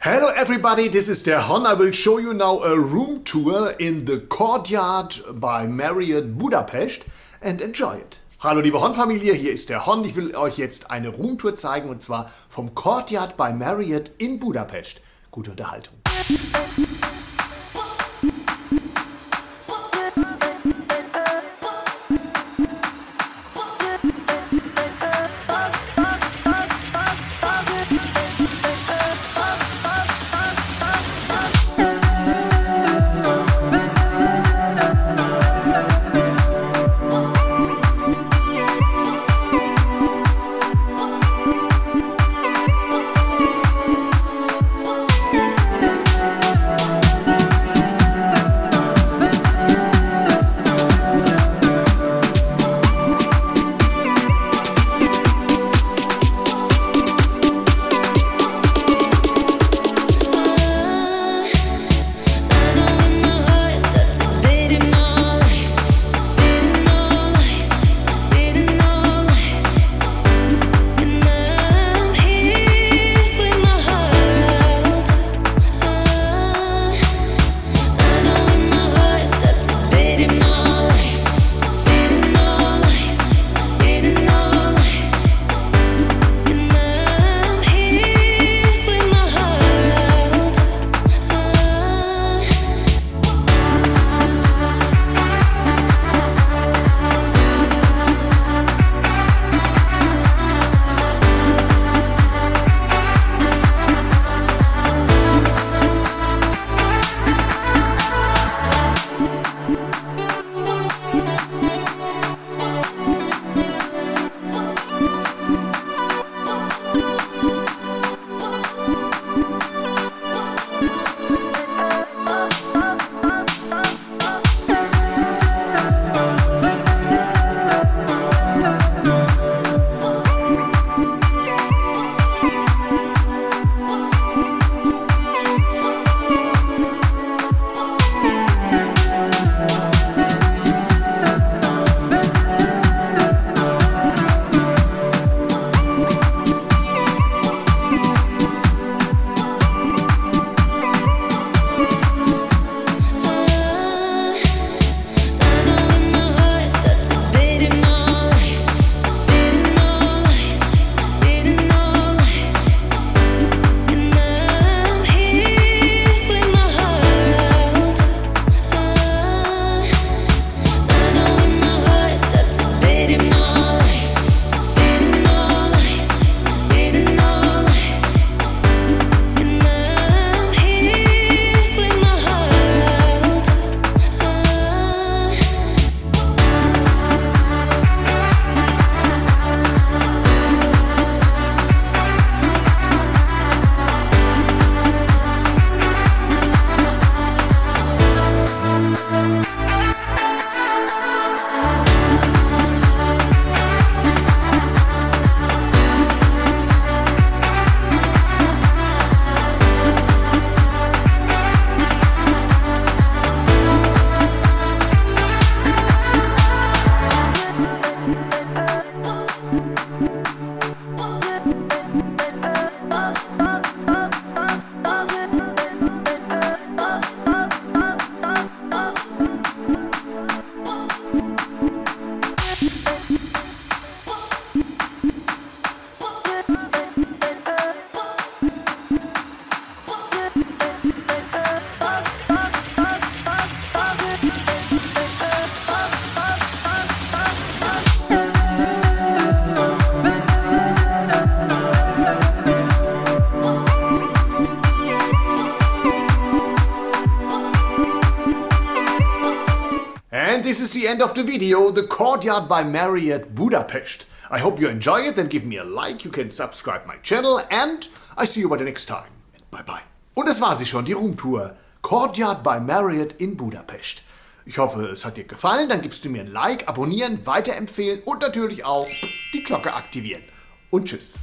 Hello everybody, this is der Hon. I will show you now a room tour in the Courtyard by Marriott Budapest and enjoy it. Hallo liebe Hon-Familie, hier ist der Hon. Ich will euch jetzt eine Roomtour zeigen und zwar vom Courtyard by Marriott in Budapest. Gute Unterhaltung. And this is the end of the video, the Courtyard by Marriott Budapest. I hope you enjoy it, then give me a like, you can subscribe my channel and I see you by the next time. Bye bye. Und das war sie schon, die Roomtour. Courtyard by Marriott in Budapest. Ich hoffe, es hat dir gefallen, dann gibst du mir ein Like, abonnieren, weiterempfehlen und natürlich auch die Glocke aktivieren. Und tschüss.